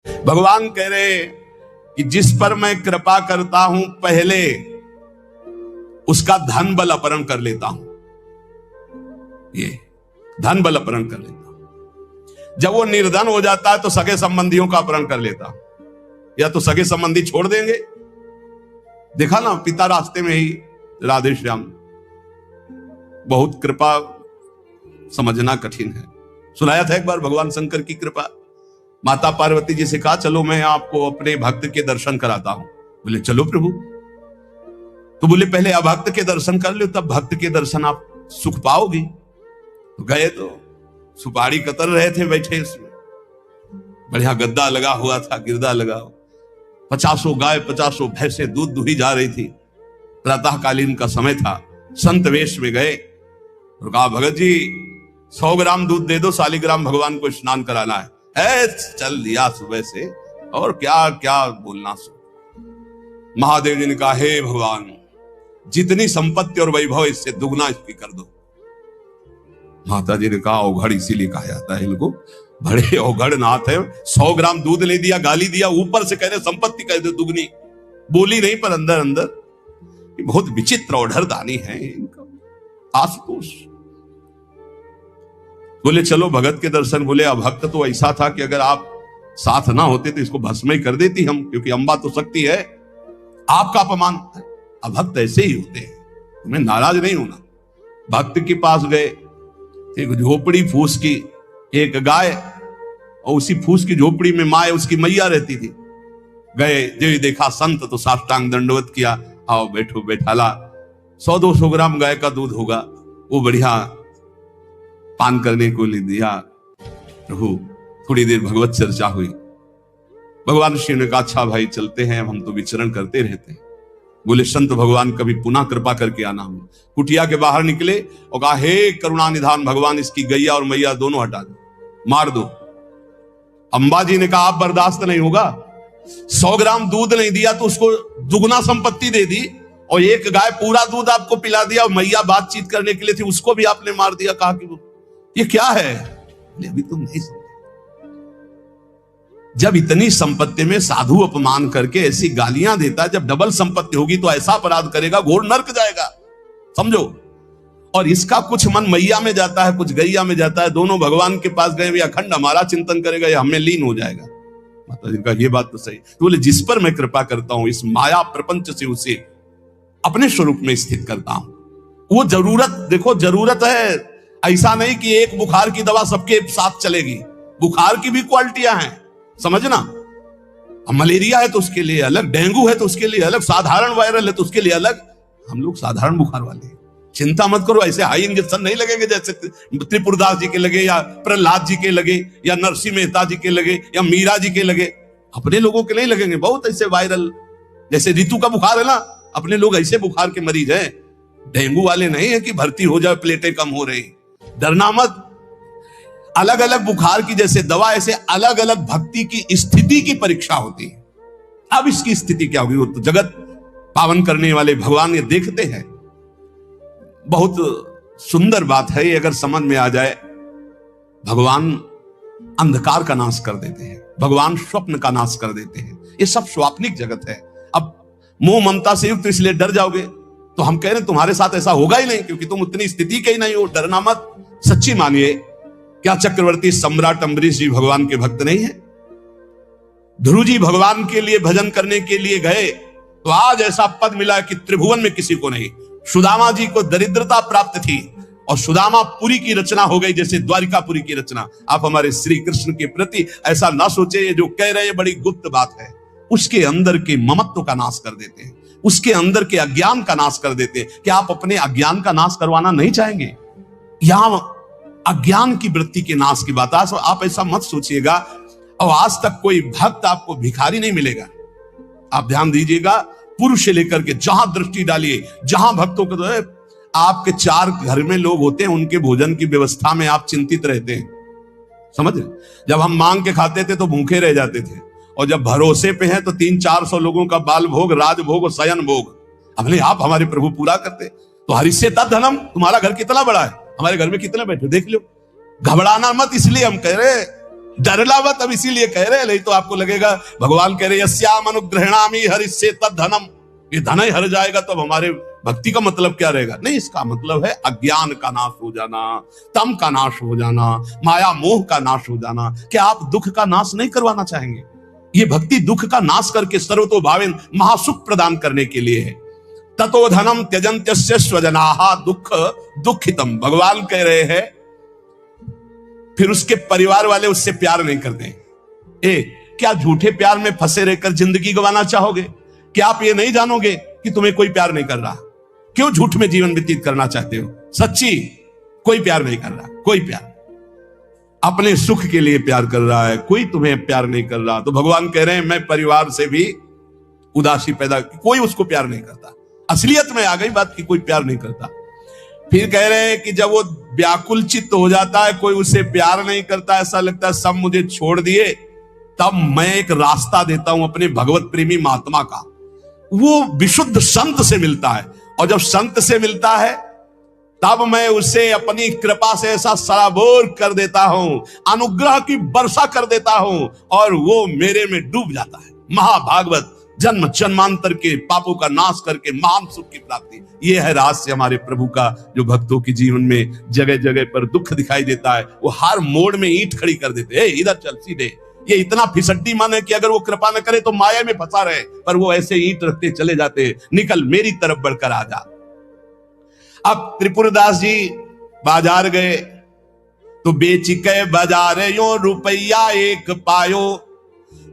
भगवान कह रहे कि जिस पर मैं कृपा करता हूं पहले उसका धन बल अपहरण कर लेता हूं। ये धन बल अपहरण कर लेता हूं। जब वो निर्धन हो जाता है तो सगे संबंधियों का अपहरण कर लेता हूं, या तो सगे संबंधी छोड़ देंगे। देखा ना पिता रास्ते में ही राधे श्याम। बहुत कृपा समझना कठिन है। सुनाया था एक बार भगवान शंकर की कृपा। माता पार्वती जी से कहा चलो मैं आपको अपने भक्त के दर्शन कराता हूं। बोले चलो प्रभु। तो बोले पहले अभक्त के दर्शन कर लो, तब भक्त के दर्शन आप सुख पाओगे। तो गए तो सुपारी कतर रहे थे बैठे, इसमें बढ़िया गद्दा लगा हुआ था, गिरदा लगा, 50 गाय 50 भैंसे दूध दुही जा रही थी। प्रातःकालीन का समय था। संत वेश में गए और कहा भगत जी 100 ग्राम दूध दे दो, शालिग्राम भगवान को स्नान कराना है। चल दिया सुबह से, और क्या क्या बोलना। महादेव जी ने कहा हे भगवान जितनी संपत्ति और वैभव इससे दुगना इसकी कर दो। माता जी ने कहा औघड़ इसीलिए कहा जाता है इनको, बड़े औघड़ नाथ है। 100 ग्राम दूध ले दिया, गाली दिया, ऊपर से कह रहे संपत्ति कह दे दुगनी। बोली नहीं पर अंदर अंदर बहुत विचित्र औढ़र दानी है इनका। आशुतोष बोले चलो भगत के दर्शन। बोले अभक्त तो ऐसा था कि अगर आप साथ ना होते तो इसको भस्म ही कर देती हम, क्योंकि अंबा तो शक्ति है। आपका अपमान। अभक्त ऐसे ही होते हैं, तुम्हें नाराज नहीं होना। भक्त के पास गए, एक झोपड़ी फूस की, एक गाय, और उसी फूस की झोपड़ी में माँ उसकी मैया रहती थी। गए जो देखा संत तो साष्टांग दंडवत किया। आओ बैठो बैठाला। 100-200 ग्राम गाय का दूध होगा, वो बढ़िया पान करने को ले दिया। प्रभु थोड़ी देर भगवत चर्चा हुई। भगवान शिव ने कहा अच्छा भाई चलते हैं, हम तो विचरण करते रहते हैं। बोले संत भगवान कभी पुनः कृपा करके आना। हम कुटिया के बाहर निकले और कहा हे करुणा निधान भगवान इसकी गैया और मैया दोनों हटा दो, मार दो। अंबा जी ने कहा आप बर्दाश्त नहीं होगा। 100 ग्राम दूध नहीं दिया तो उसको दुगना संपत्ति दे दी, और एक गाय पूरा दूध आपको पिला दिया, और मैया बातचीत करने के लिए थी उसको भी आपने मार दिया। कहा कि ये क्या है? अभी तुम नहीं समझे। जब इतनी संपत्ति में साधु अपमान करके ऐसी गालियां देता है, जब डबल संपत्ति होगी तो ऐसा अपराध करेगा घोर नर्क जाएगा, समझो। और इसका कुछ मन मैया में जाता है, कुछ गैया में जाता है। दोनों भगवान के पास गए, वे अखंड हमारा चिंतन करेगा या हमें लीन हो जाएगा। माता जी का ये बात तो सही। तो बोले जिस पर मैं कृपा करता हूं इस माया प्रपंच से उसे अपने स्वरूप में स्थित करता हूं। वो जरूरत देखो, जरूरत है। ऐसा नहीं कि एक बुखार की दवा सबके साथ चलेगी। बुखार की भी क्वालिटियां हैं, समझना। मलेरिया है तो उसके लिए अलग, डेंगू है तो उसके लिए अलग, साधारण वायरल है तो उसके लिए अलग। हम लोग साधारण बुखार वाले हैं, चिंता मत करो। ऐसे हाई इंजेक्शन नहीं लगेंगे जैसे त्रिपुरदास जी के लगे, या प्रहलाद जी के लगे, या नरसिंह मेहता जी के लगे, या मीरा जी के लगे। अपने लोगों के नहीं लगेंगे। बहुत ऐसे वायरल, जैसे ऋतु का बुखार है ना, अपने लोग ऐसे बुखार के मरीज हैं। डेंगू वाले नहीं है कि भर्ती हो जाए प्लेटें कम हो रही। डरना मत। अलग अलग बुखार की जैसे दवा, ऐसे अलग अलग भक्ति की स्थिति की परीक्षा होती है। अब इसकी स्थिति क्या होगी वो तो जगत पावन करने वाले भगवान ये देखते हैं। बहुत सुंदर बात है ये, अगर समझ में आ जाए। भगवान अंधकार का नाश कर देते हैं, भगवान स्वप्न का नाश कर देते हैं। ये सब स्वाप्निक जगत है। अब मोह ममता से युक्त इसलिए डर जाओगे, तो हम कह रहे हैं तुम्हारे साथ ऐसा होगा ही नहीं, क्योंकि तुम उतनी स्थिति के ही नहीं हो। डरना मत, सच्ची मानिए। क्या चक्रवर्ती सम्राट अम्बरीश जी भगवान के भक्त नहीं है? ध्रुव जी भगवान के लिए भजन करने के लिए गए तो आज ऐसा पद मिला कि त्रिभुवन में किसी को नहीं। सुदामा जी को दरिद्रता प्राप्त थी और सुदामापुरी की रचना हो गई, जैसे द्वारिकापुरी की रचना। आप हमारे श्री कृष्ण के प्रति ऐसा ना सोचे, ये जो कह रहे हैं बड़ी गुप्त बात है। उसके अंदर के ममत्व का नाश कर देते हैं, उसके अंदर के अज्ञान का नाश कर देते हैं। क्या आप अपने अज्ञान का नाश करवाना नहीं चाहेंगे? यहां अज्ञान की वृत्ति के नाश की बात। आप ऐसा मत सोचिएगा। और आज तक कोई भक्त आपको भिखारी नहीं मिलेगा। आप ध्यान दीजिएगा, पुरुष से लेकर के जहां दृष्टि डालिए, जहां भक्तों को आपके 4 घर में लोग होते हैं, उनके भोजन की व्यवस्था में आप चिंतित रहते हैं, समझ रहे? जब हम मांग के खाते थे तो भूखे रह जाते थे, और जब भरोसे पे हैं तो 300-400 लोगों का बाल भोग, राज भोग और शयन भोग अपने आप हमारे प्रभु पूरा करते। तो हरिष्य तद्धनम, तुम्हारा घर कितना बड़ा है, हमारे घर में कितने बैठे देख लो। घबराना मत, इसलिए हम कह रहे डरला मत, अब इसीलिए कह रहे हैं, नहीं तो आपको लगेगा भगवान कह रहे यस्याम अनुग्रहणामि हरिष्ये तद्धनम, ये धन ही हर जाएगा तो हमारे भक्ति का मतलब क्या रहेगा? नहीं, इसका मतलब है अज्ञान का नाश हो जाना, तम का नाश हो जाना, माया मोह का नाश हो जाना। क्या आप दुख का नाश नहीं करवाना चाहेंगे? ये भक्ति दुख का नाश करके सर्वतो भावेन महासुख प्रदान करने के लिए है। ततो धनम त्यजन्त्यस्य स्वजनाः दुख दुखितम, भगवान कह रहे हैं फिर उसके परिवार वाले उससे प्यार नहीं करते। क्या झूठे प्यार में फंसे रहकर जिंदगी गंवाना चाहोगे? क्या आप ये नहीं जानोगे कि तुम्हें कोई प्यार नहीं कर रहा? क्यों झूठ में जीवन व्यतीत करना चाहते हो? सच्ची कोई प्यार नहीं कर रहा, कोई प्यार अपने सुख के लिए प्यार कर रहा है, कोई तुम्हें प्यार नहीं कर रहा। तो भगवान कह रहे हैं मैं परिवार से भी उदासी पैदा, कोई उसको प्यार नहीं करता। असलियत में आ गई बात कि कोई प्यार नहीं करता। फिर कह रहे हैं कि जब वो व्याकुल चित्त हो जाता है, कोई उसे प्यार नहीं करता, ऐसा लगता है सब मुझे छोड़ दिए, तब मैं एक रास्ता देता हूं अपने भगवत प्रेमी महात्मा का। वो विशुद्ध संत से मिलता है, और जब संत से मिलता है तब मैं उसे अपनी कृपा से ऐसा सराबोर कर देता हूं, अनुग्रह की वर्षा कर देता हूं, और वो मेरे में डूब जाता है। महाभागवत, जन्म जन्मांतर के पापों का नाश करके महान सुख की प्राप्ति, ये है रहस्य हमारे प्रभु का, जो भक्तों के जीवन में जगह जगह पर दुख दिखाई देता है। वो हर मोड़ में ईंट खड़ी कर देते हैं, इधर चल सीधे। ये इतना फिसड्डी मन है कि अगर वो कृपा न करे तो माया में फंसा रहे, पर वो ऐसे ईंट रखते चले जाते, निकल मेरी तरफ बढ़कर आ जा। अब त्रिपुरदास जी बाजार गए तो बेची के बाजार यो रुपया एक पायो,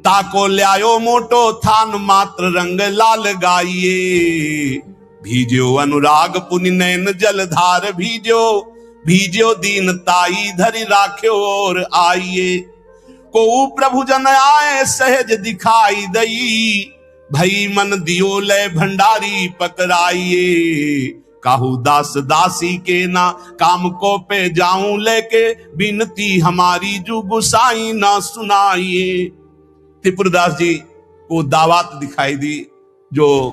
ताको ल्यायो मोटो थान मात्र रंग लाल गाइए, भीजो अनुराग पुनि नैन जलधार भीजो, भीजो दीन ताई धरि राख्यो और आइए, को प्रभु जन आए सहज दिखाई दई, भई मन दियो ले भंडारी पकड़ाइए, काहू दास दासी के ना काम को पे जाऊं लेके, बिनती हमारी जो गुसाई ना सुनाइए। त्रिपुरदास जी को दावत दिखाई दी, जो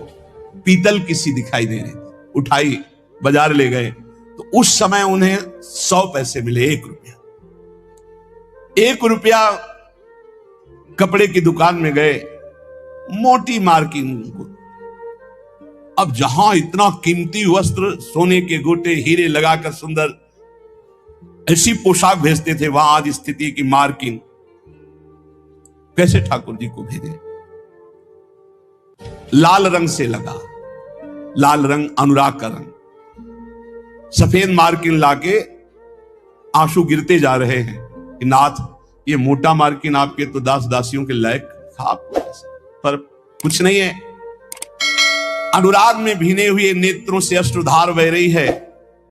पीतल की सी दिखाई दे रही थी, उठाई बाजार ले गए तो उस समय उन्हें 100 पैसे मिले, 1 रुपया। 1 रुपया कपड़े की दुकान में गए, मोटी मार्किंग। अब जहां इतना कीमती वस्त्र, सोने के गोटे हीरे लगाकर सुंदर ऐसी पोशाक भेजते थे, वहां आज स्थिति की मार्किंग। कैसे ठाकुर जी को भेजे? लाल रंग से लगा, लाल रंग अनुराग का रंग, सफेद मार्किन लाके आंसू गिरते जा रहे हैं कि नाथ ये मोटा मार्किन आपके तो दास दासियों के लायक था, पर कुछ नहीं है। अनुराग में भीने हुए नेत्रों से अश्रुधार बह रही है।